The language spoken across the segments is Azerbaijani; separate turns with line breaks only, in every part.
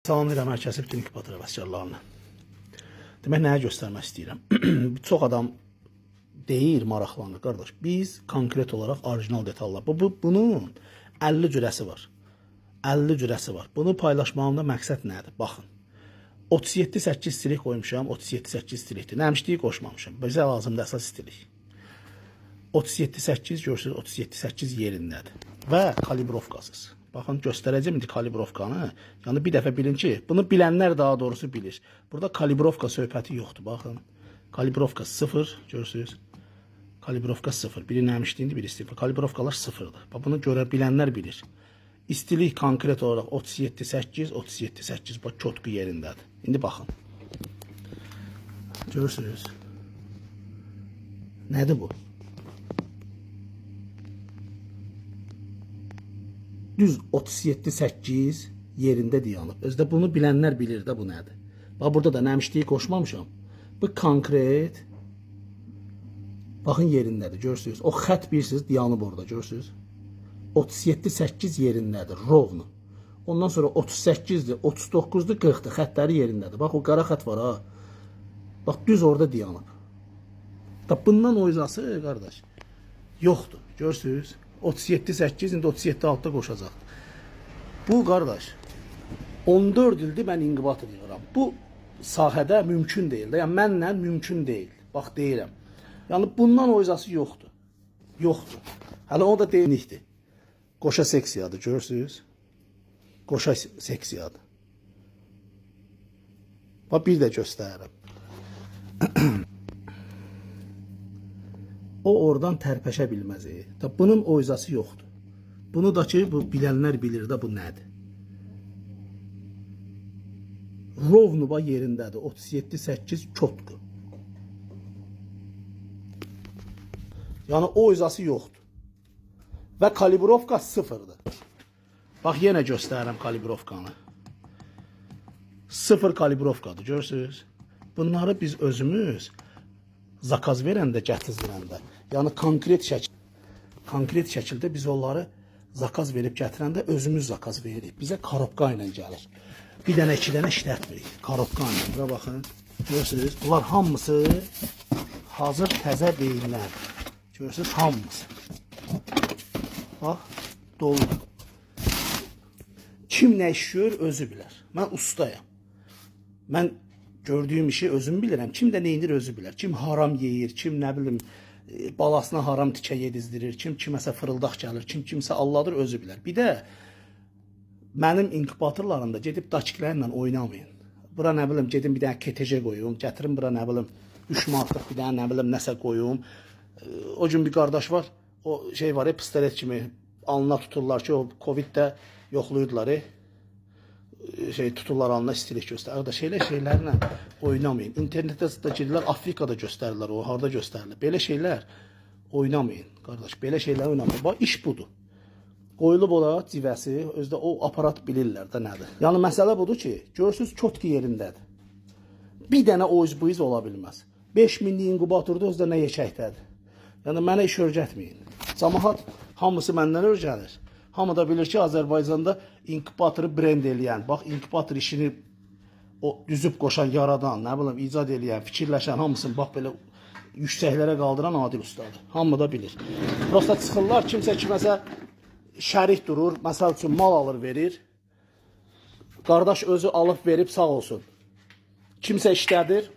Salamlayıram hər kəsi, bütün inkubator vəskarlarını. Demək, nəyə göstərmək istəyirəm? Çox adam deyir, maraqlanır. Qardaş, biz konkret olaraq orijinal detallar. Bunun 50 cürəsi var. 50 cürəsi var. Bunu paylaşmağımda məqsəd nədir? Baxın. 37-8 stilik qoymuşam, 37-8 stilikdir. Nəmişliyi qoşmamışam. Bizə lazımdır əsas stilik. 37-8 görürsünüz, 37-8 yerindədir. Və kalibrovkasız. Baxın, göstərəcəm indi kalibrovkanı. Yəni bir dəfə bilin ki, bunu bilənlər daha doğrusu bilir. Burada kalibrovka söhbəti yoxdur. Baxın, kalibrovka 0, görürsünüz. Kalibrovka 0. Biri nəmişliyindir, biri istilik. Kalibrovkalar 0'dır. Bunu görə bilənlər bilir. İstilik konkret olaraq 37-8, 37-8. Bax, çotqu yerindədir. İndi baxın. Görürsünüz. Nədir bu? Düz 37-8 yerində dayanıb. Özdə bunu bilənlər bilir də bu nədir. Bax, burada da nəmişliyi qoşmamışam. Bu konkret. Baxın, yerindədir, görürsünüz. O xət bilirsiniz, dayanıb orada, görürsünüz. 37-8 yerindədir, rovnu. Ondan sonra 38-dir, 39-dur, 40-dır, xətləri yerindədir. Bax, o qara xət var ha. Bax, düz orada dayanıb. Bundan oyzası, qardaş, yoxdur, görürsünüz. 37-8, indi 37-6'da qoşacaq. Bu, qardaş, 14 ildir mən inkubator yığıram. Bu sahədə mümkün deyil. Yəni, mənlə mümkün deyil. Bax, deyirəm. Yəni, bundan oyzası yoxdur. Yoxdur. Hələ o da deyilnikdir. Qoşa seksiyadır, görürsünüz. Qoşa seksiyadır. Bax, bir də göstərirəm. O oradan tərpəşə bilməz. Bunun oyzası yoxdur. Bunu da ki, bu bilənlər bilir də bu nədir. Rovnu bax yerindədir. 37-8 çotqu. Yəni oyzası yoxdur. Və kalibrovka 0'dır. Bax, yenə göstərirəm kalibrovkanı. 0 kalibrovkadır, görürsünüz. Bunları biz özümüz zakaz verəndə, gətirəndə, yəni konkret şəkildə biz onları zakaz verib gətirəndə özümüz zakaz veririk. Bizə korobka ilə gəlir. Bir dənə, iki dənə işlətmirik. Korobka ilə. Bura baxın. Görürsünüz. Bunlar hamısı hazır təzə beyinlər. Görürsünüz, hamısı. Bax, dolu. Kim nə işləyir, özü bilər. Mən ustayam. Mən gördüyüm işi özüm bilirəm. Kim də neyindir özü bilər. Kim haram yeyir, kim nə bilim balasına haram tikə yedizdirir, kim kiməsə fırıldaq gəlir, kim kimsə alladır, özü bilər. Bir də mənim inkubatorlarımda gedib daçiklərlə oynamayın. Bura nə bilim gedim bir dənə KTC qoyum, gətirim bura nə bilim 3 manatlıq bir dənə nə bilim nəsə qoyum. O gün bir qardaş var, o şey var, pistolet kimi alnına tuturlar ki, o Covid'də yoxlayırdılar. Tuturlar alnına istilik göstərir. Şeylərlə oynamayın. İnternetdə də gedirlər, Afrikada göstərirlər, o harda göstərilir. Belə şeylər oynamayın, qardaş. Belə şeylər oynamayın. Bax, iş budur. Qoyulub ola civəsi, özdə o aparat bilirlər də nədir. Yəni, məsələ budur ki, görürsünüz, çotki yerindədir. Bir dənə oyz-buyuz ola bilməz. 5000'lik inkubatorda özdə nə yekəkdədir. Yəni, mənə iş örgətməyin. Cəmaət hamısı məndən örgənir. Hamı da bilir ki, Azərbaycanda inkubatoru brend eləyən, bax, inkubator işini düzüb qoşan, yaradan, nə bilim, icad eləyən, fikirləşən, hamısını bax, belə yüksəklərə qaldıran Adil ustadır. Hamı da bilir. Prosta çıxırlar, kimsə kiməsə şərik durur, məsəl üçün mal alır, verir. Qardaş özü alıb verib, sağ olsun. Kimsə işlədir,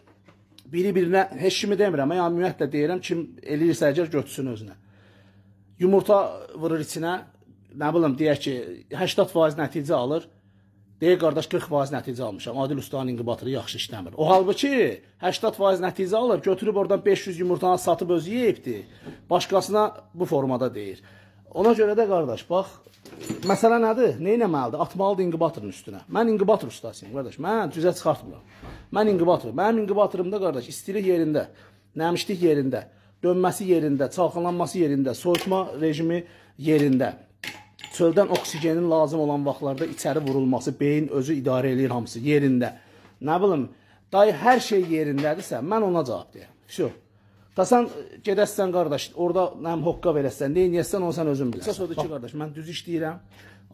biri-birinə, heç kimi demirəm, yəni ümumiyyətlə deyirəm, kim eləyirsə əgər götürsün özünə. Yumurta vurur içinə, nə bilim, deyək ki, 80% nəticə alır, deyək, qardaş, 40% nəticə almışam, Adil ustanın inkubatoru yaxşı işləmir. O halbuki 80% nəticə alır, götürüb oradan 500 yumurtanı satıb özü yeyibdir, başqasına bu formada deyir. Ona görə də, qardaş, bax, məsələ nədir? Nə eləməlidir? Atmalıdır inkubatorun üstünə. Mən inkubator ustasıyım, qardaş, mən düzə çıxartmıram. Mən inkubatorum. Mənim inkubatorumda, qardaş, istilik yerində, nəmişlik yerində, dönməsi yerində, çalxalanması yerində, soyutma rejimi yerində. Çöldən oksigenin lazım olan vaxtlarda içəri vurulması, beyin özü idarə edir hamısı yerində. Nə bilim, dayı hər şey yerindədirsə, mən ona cavab deyəm. Şu. Da sən gedəsən, qardaş, orada hokka verəsən, neyin yesən, onu sən özün bilirsən. Əsas odur ki, qardaş, mən düz işləyirəm.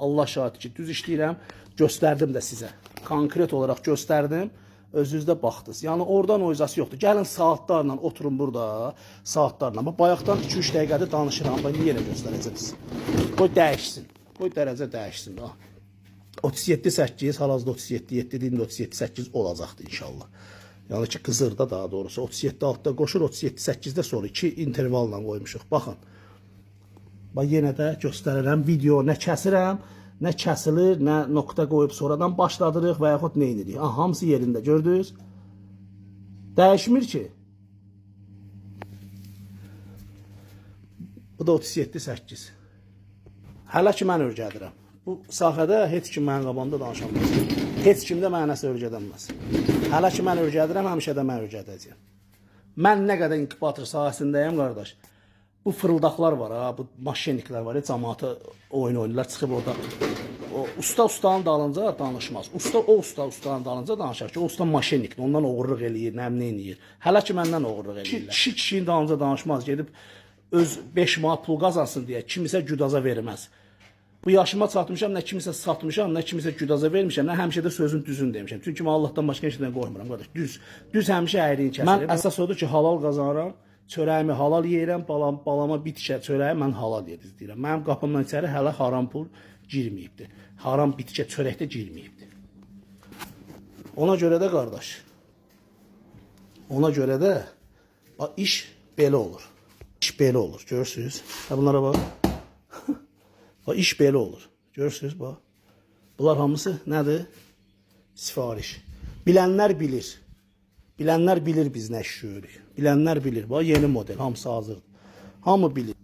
Allah şahid ki, düz işləyirəm. Göstərdim də sizə. Konkret olaraq göstərdim. Özünüz də baxdınız. Yəni oradan o izası yoxdur. Gəlin saatlarla oturun burada. Saatlarla. Amma bayaqdan 2-3 dəqiqədir danışıram. Bax, yenə göstərəcəksiniz. Qoy dəyişsin. Qoy dərəcə dəyişsin. 37.8, hal-hazırda 37.7, indi 37.8 olacaqdır inşallah. Yəni ki, qızırda daha doğrusu 37.6-da qoşur, 37.8-də sonra 2 intervalla qoymuşuq. Baxın. Bax, yenə də göstərirəm. Video nə kəsirəm, nə kəsilir, nə nokta qoyub sonradan başladırıq və yaxud nə edirik. Hamısı yerində, gördünüz? Dəyişmir ki. Bu da 37.8. Hələ ki, mən öyrədirəm. Bu sahədə heç kim mənim qabamda danışamaz. Heç kim də mənə nəsə öyrədəməz. Hələ ki, mən öyrədirəm, həmişə də mən öyrədəcəyəm. Mən nə qədər inkubator sahəsindəyəm, qardaş. Bu fırıldaqlar var, ha, bu maşenniklər var, cəmaatı oyun oynayırlar, çıxıb orada. O usta ustanın dalınca danışmaz. Usta ustanın dalınca danışar ki, o usta maşennikdir, ondan oğurluq eləyir, nə eləyir. Hələ ki, məndən oğurluq eləyirlər. Kişinin dalınca danışmaz, gedib öz 5 manat pul qazansın deyə kimisə güdaza verməz. Bu yaşıma çatmışam, nə kimisə satmışam, nə kimisə güdaza vermişəm, nə həmişə də sözün düzünü demişəm. Çünki mən Allahdan başqa heç nədən qorxmuram, qardaş. Düz həmişə əyriyin kəsir. Mən əsas odur ki, halal qazanıram. Çörəyimi halal yeyirəm, balama bitkə çörəyi mən halal yedirəm. Mənim qapımdan içəri hələ haram pul girməyibdir. Haram bitkə çörəkdə girməyibdir. Ona görə də qardaş, ona görə də iş belə olur. İş belə olur, görürsünüz? Bunlara bax. İş belə olur, görürsünüz? Bax. Bunlar hamısı nədir? Sifariş. Bilənlər bilir. Bilənlər bilir biz nə işləyirik. Bilənlər bilir. Bax, yeni model, hamısı hazırdır. Hamı bilir.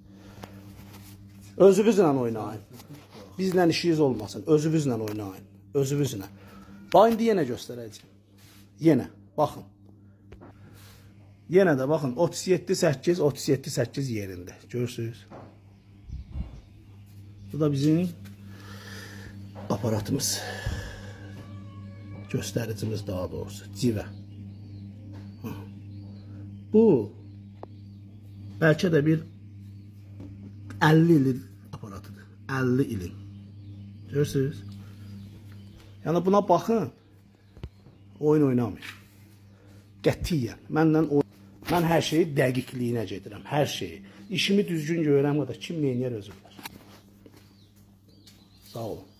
Özünüzlə oynayın. Bizlə işiniz olmasın. Özünüzlə oynayın. Özünüzlə. Bax, indi yenə göstərəcəm. Yenə, baxın. Yenə də baxın, 37.8, 37.8 yerində. Görürsünüz? Bu da bizim aparatımız. Göstəricimiz daha doğrusu. Civə. Bu bəlkə də bir 50 ilin aparatıdır. 50 ilin. Görürsünüz? Yəni buna baxın. Oyun oynamayın. Qətiyyən. Mən hər şeyi dəqiqliyinə gedirəm. Hər şeyi. İşimi düzgün görürəm qədər. Kim neyniyər özü bilər. Sağ olun.